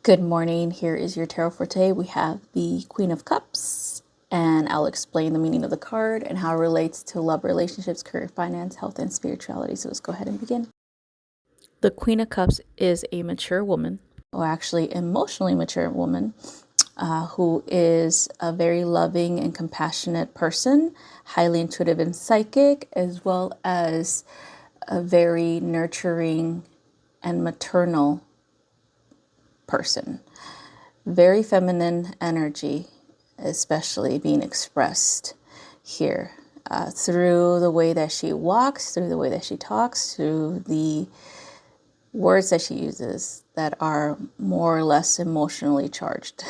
Good morning. Here is your tarot for today. We have the Queen of Cups, and I'll explain the meaning of the card and how it relates to love, relationships, career, finance, health, and spirituality. So let's go ahead and begin. The Queen of Cups is a mature woman, or actually emotionally mature woman, who is a very loving and compassionate person, highly intuitive and psychic, as well as a very nurturing and maternal person. Very feminine energy, especially being expressed here through the way that she walks, through the way that she talks, through the words that she uses that are more or less emotionally charged.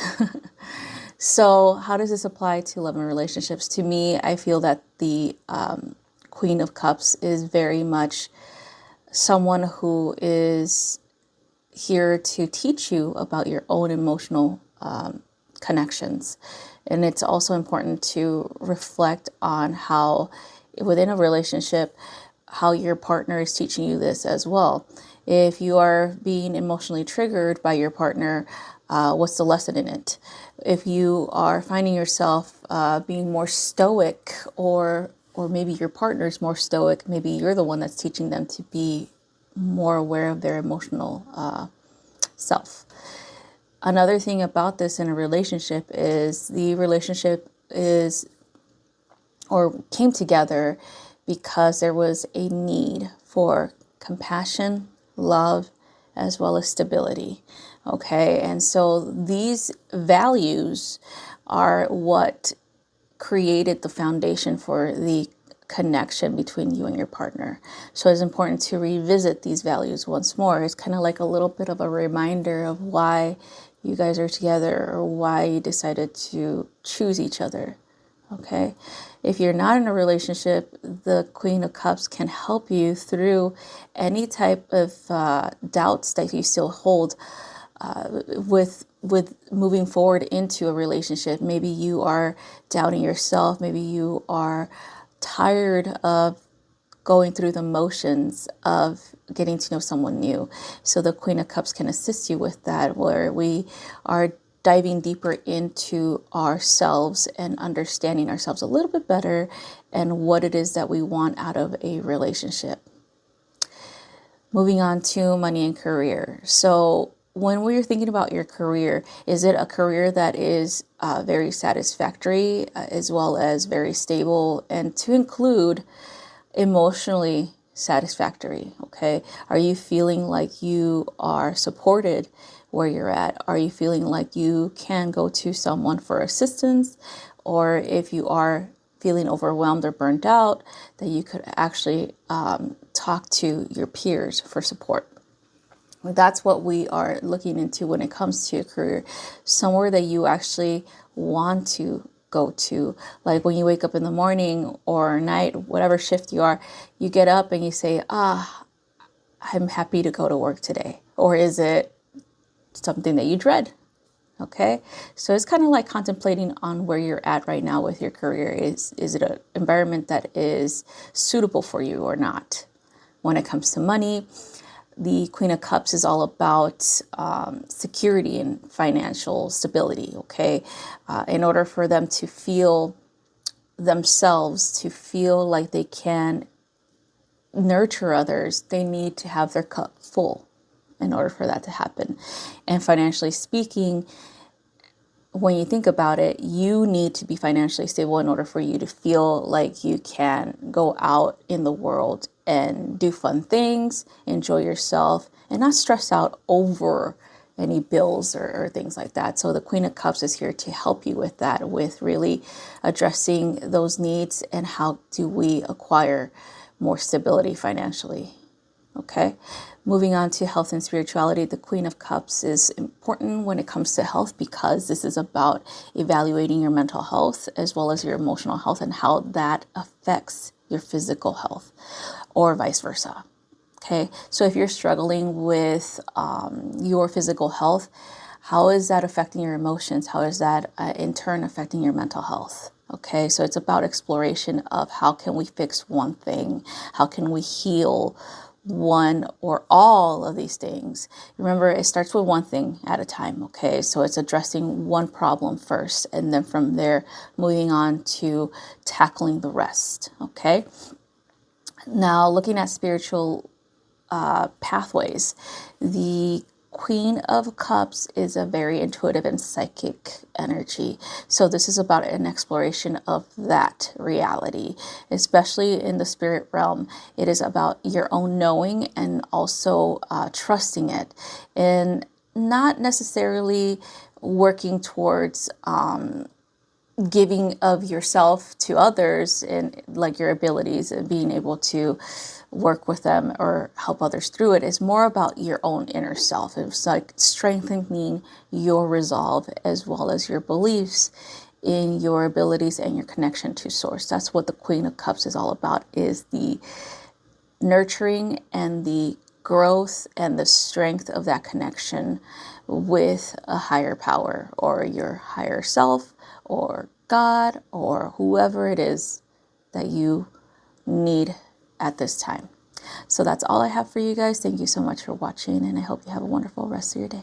So, how does this apply to love and relationships? To me, I feel that the Queen of Cups is very much someone who is here to teach you about your own emotional connections. And it's also important to reflect on how, within a relationship, how your partner is teaching you this as well. If you are being emotionally triggered by your partner, what's the lesson in it? If you are finding yourself being more stoic, or maybe your partner is more stoic, maybe you're the one that's teaching them to be more aware of their emotional self. Another thing about this in a relationship is the relationship is or came together because there was a need for compassion, love, as well as stability. Okay, and so these values are what created the foundation for the connection between you and your partner. So it's important to revisit these values once more. It's kind of like a little bit of a reminder of why you guys are together or why you decided to choose each other. Okay. If you're not in a relationship, the Queen of Cups can help you through any type of doubts that you still hold with moving forward into a relationship. Maybe you are doubting yourself. Maybe you are tired of going through the motions of getting to know someone new. So the Queen of Cups can assist you with that, where we are diving deeper into ourselves and understanding ourselves a little bit better and what it is that we want out of a relationship. Moving on to money and career. So when we're thinking about your career, is it a career that is very satisfactory as well as very stable, and to include emotionally satisfactory? Okay. Are you feeling like you are supported where you're at? Are you feeling like you can go to someone for assistance? Or if you are feeling overwhelmed or burnt out, that you could actually talk to your peers for support. That's what we are looking into when it comes to a career, somewhere that you actually want to go to. Like when you wake up in the morning or night, whatever shift you are, you get up and you say, I'm happy to go to work today. Or is it something that you dread? Okay. So it's kind of like contemplating on where you're at right now with your career. Is it an environment that is suitable for you or not? When it comes to money, the Queen of Cups is all about security and financial stability. Okay. In order for them to feel themselves, to feel like they can nurture others, they need to have their cup full in order for that to happen. And financially speaking, when you think about it, you need to be financially stable in order for you to feel like you can go out in the world and do fun things, enjoy yourself, and not stress out over any bills or things like that. So the Queen of Cups is here to help you with that, with really addressing those needs and how do we acquire more stability financially. Okay. Moving on to health and spirituality, the Queen of Cups is important when it comes to health because this is about evaluating your mental health as well as your emotional health and how that affects your physical health, or vice versa. Okay. So if you're struggling with your physical health, how is that affecting your emotions? How is that in turn affecting your mental health? Okay, so it's about exploration of how can we fix one thing? How can we heal one or all of these things. Remember, it starts with one thing at a time, okay? So it's addressing one problem first, and then from there, moving on to tackling the rest, okay? Now, looking at spiritual pathways, the Queen of Cups is a very intuitive and psychic energy. So this is about an exploration of that reality, especially in the spirit realm. It is about your own knowing and also trusting it, and not necessarily working towards giving of yourself to others and like your abilities and being able to work with them or help others through it is more about your own inner self. It's like strengthening your resolve as well as your beliefs in your abilities and your connection to source. That's what the Queen of Cups is all about, is the nurturing and the growth and the strength of that connection with a higher power or your higher self or God or whoever it is that you need at this time. So that's all I have for you guys. Thank you so much for watching, and I hope you have a wonderful rest of your day.